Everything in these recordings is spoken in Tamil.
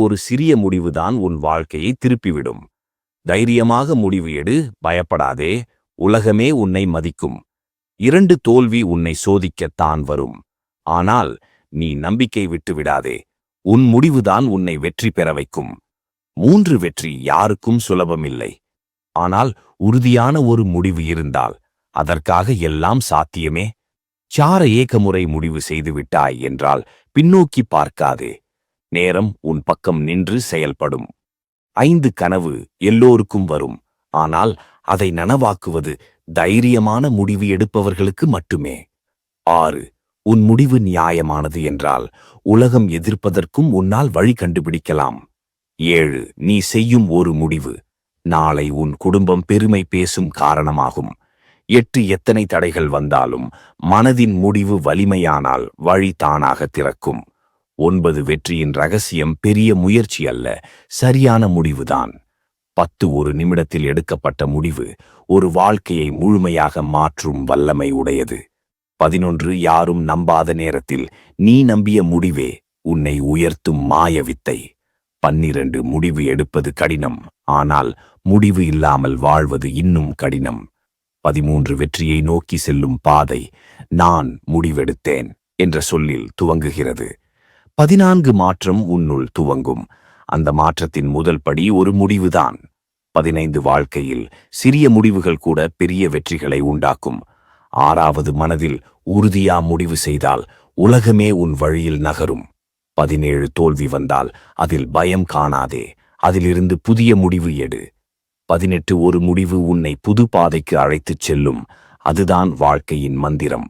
ஒரு சிறிய முடிவுதான் உன் வாழ்க்கையை திருப்பிவிடும். தைரியமாக முடிவு எடு, பயப்படாதே. உலகமே உன்னை மதிக்கும். 2 தோல்வி உன்னை சோதிக்கத்தான் வரும். ஆனால் நீ நம்பிக்கை விட்டு விடாதே. உன் முடிவுதான் உன்னை வெற்றி பெற வைக்கும். 3 வெற்றி யாருக்கும் சுலபமில்லை. ஆனால் உறுதியான ஒரு முடிவு இருந்தால் அதற்காக எல்லாம் சாத்தியமே. சார ஏகமுறை முடிவு செய்து விட்டாய் என்றால் பின்னோக்கி பார்க்காதே. நேரம் உன் பக்கம் நின்று செயல்படும். 5 கனவு எல்லோருக்கும் வரும். ஆனால் அதை நனவாக்குவது தைரியமான முடிவு எடுப்பவர்களுக்கு மட்டுமே. 6 உன் முடிவு நியாயமானது என்றால் உலகம் எதிர்ப்பதற்கும் உன்னால் வழி கண்டுபிடிக்கலாம். 7 நீ செய்யும் ஒரு முடிவு நாளை உன் குடும்பம் பெருமை பேசும் காரணமாகும். 8 எத்தனை தடைகள் வந்தாலும் மனதின் முடிவு வலிமையானால் வழி தானாக திறக்கும். 9 வெற்றியின் ரகசியம் பெரிய முயற்சி அல்ல, சரியான முடிவுதான். 10 ஒரு நிமிடத்தில் எடுக்கப்பட்ட முடிவு ஒரு வாழ்க்கையை முழுமையாக மாற்றும் வல்லமை உடையது. 11 யாரும் நம்பாத நேரத்தில் நீ நம்பிய முடிவே உன்னை உயர்த்தும் மாய வித்தை. 12 முடிவு எடுப்பது கடினம், ஆனால் முடிவு இல்லாமல் வாழ்வது இன்னும் கடினம். 13 வெற்றியை நோக்கி செல்லும் பாதை நான் முடிவெடுத்தேன் என்ற சொல்லில் துவங்குகிறது. 14 மாற்றம் உன்னுள் துவங்கும். அந்த மாற்றத்தின் முதல் படி ஒரு முடிவுதான். 15 வாழ்க்கையில் சிறிய முடிவுகள் கூட பெரிய வெற்றிகளை உண்டாக்கும். 6வது மனதில் உறுதியா முடிவு செய்தால் உலகமே உன் வழியில் நகரும். 17 தோல்வி வந்தால் அதில் பயம் காணாதே, அதிலிருந்து புதிய முடிவு எடு. 18 ஒரு முடிவு உன்னை புது பாதைக்கு அழைத்துச் செல்லும். அதுதான் வாழ்க்கையின் மந்திரம்.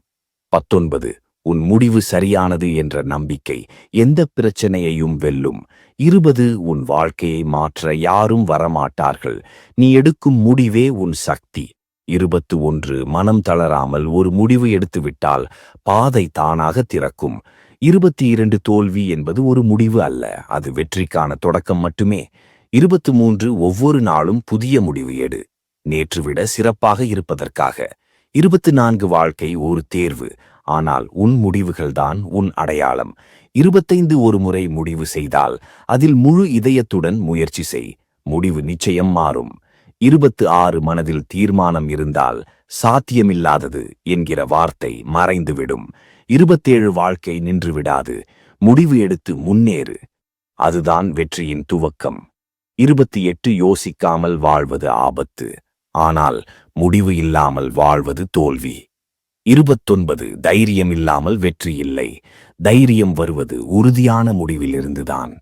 19 உன் முடிவு சரியானது என்ற நம்பிக்கை எந்த பிரச்சனையையும் வெல்லும். 20 உன் வாழ்க்கையை மாற்ற யாரும் வரமாட்டார்கள், நீ எடுக்கும் முடிவே உன் சக்தி. 21 மனம் தளராமல் ஒரு முடிவு எடுத்துவிட்டால் பாதை தானாக திறக்கும். 22 தோல்வி என்பது ஒரு முடிவு அல்ல, அது வெற்றிக்கான தொடக்கம் மட்டுமே. 23 ஒவ்வொரு நாளும் புதிய முடிவு எடு, நேற்று விட சிறப்பாக இருப்பதற்காக. 24 வாழ்க்கை ஒரு தேர்வு, ஆனால் உன் முடிவுகள்தான் உன் அடையாளம். 25 ஒரு முறை முடிவு செய்தால் அதில் முழு இதயத்துடன் முயற்சி செய், முடிவு நிச்சயம் மாறும். 26 மனதில் தீர்மானம் இருந்தால் சாத்தியமில்லாதது என்கிற வார்த்தை மறைந்துவிடும். 27 வாழ்க்கை நின்று விடாது, முடிவு எடுத்து முன்னேறு, அதுதான் வெற்றியின் துவக்கம். 28 யோசிக்காமல் வாழ்வது ஆபத்து, ஆனால் முடிவு இல்லாமல் வாழ்வது தோல்வி. 29 தைரியம் இல்லாமல் வெற்றி இல்லை, தைரியம் வருவது உறுதியான முடிவிலிருந்துதான்.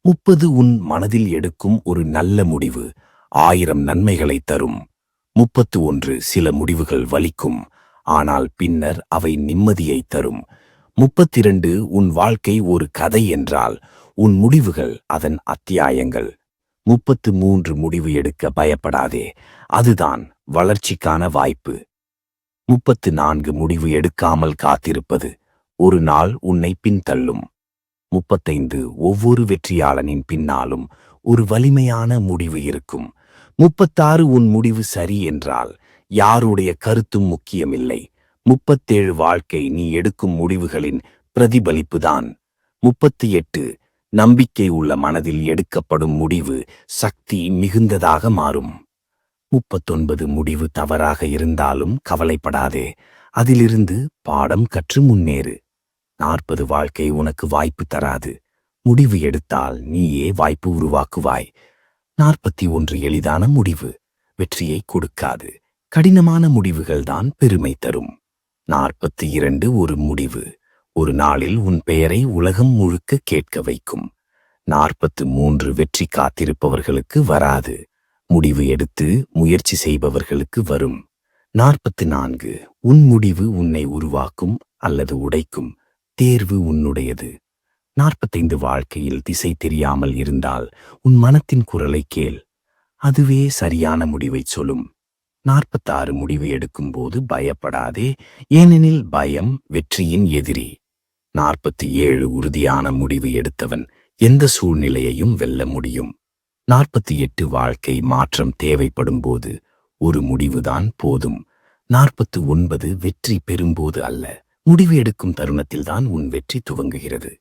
30 உன் மனதில் எடுக்கும் ஒரு நல்ல முடிவு 1000 நன்மைகளை தரும். 31 சில முடிவுகள் வலிக்கும், ஆனால் பின்னர் அவை நிம்மதியை தரும். 32 உன் வாழ்க்கை ஒரு கதை என்றால் உன் முடிவுகள் அதன் அத்தியாயங்கள். 33 முடிவு எடுக்க பயப்படாதே, அதுதான் வளர்ச்சிக்கான வாய்ப்பு. 34 முடிவு எடுக்காமல் காத்திருப்பது ஒரு நாள் உன்னை பின்தள்ளும். 35 ஒவ்வொரு வெற்றியாளனின் பின்னாலும் ஒரு வலிமையான முடிவு இருக்கும். 36 உன் முடிவு சரி என்றால் யாருடைய கருத்தும் முக்கியமில்லை. 37 வாழ்க்கை நீ எடுக்கும் முடிவுகளின் பிரதிபலிப்புதான். 38 நம்பிக்கை உள்ள மனதில் எடுக்கப்படும் முடிவு சக்தி மிகுந்ததாக மாறும். 39 முடிவு தவறாக இருந்தாலும் கவலைப்படாதே, அதிலிருந்து பாடம் கற்று முன்னேறு. 40 வாழ்க்கை உனக்கு வாய்ப்பு தராது, முடிவு எடுத்தால் நீயே வாய்ப்பு உருவாக்குவாய். 41 எளிதான முடிவு வெற்றியை கொடுக்காது, கடினமான முடிவுகள்தான் பெருமை தரும். 42 ஒரு முடிவு ஒரு நாளில் உன் பெயரை உலகம் முழுக்க கேட்க வைக்கும். 43 வெற்றி காத்திருப்பவர்களுக்கு வராது, முடிவு எடுத்து முயற்சி செய்பவர்களுக்கு வரும். 44 உன் முடிவு உன்னை உருவாக்கும் அல்லது உடைக்கும், தேர்வு உன்னுடையது. 45 வாழ்க்கையில் திசை தெரியாமல் இருந்தால் உன் மனத்தின் குரலை கேள், அதுவே சரியான முடிவை சொல்லும். 46 முடிவு எடுக்கும்போது பயப்படாதே, ஏனெனில் பயம் வெற்றியின் எதிரி. 47 உறுதியான முடிவு எடுத்தவன் எந்த சூழ்நிலையையும் வெல்ல முடியும். 48 வாழ்க்கை மாற்றம் தேவைப்படும் போது ஒரு முடிவுதான் போதும். 49 வெற்றி பெறும்போது அல்ல, முடிவு எடுக்கும் தருணத்தில்தான் உன் வெற்றி துவங்குகிறது.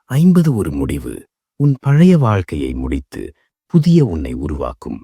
50 ஒரு முடிவு உன் பழைய வாழ்க்கையை முடித்து புதிய உன்னை உருவாக்கும்.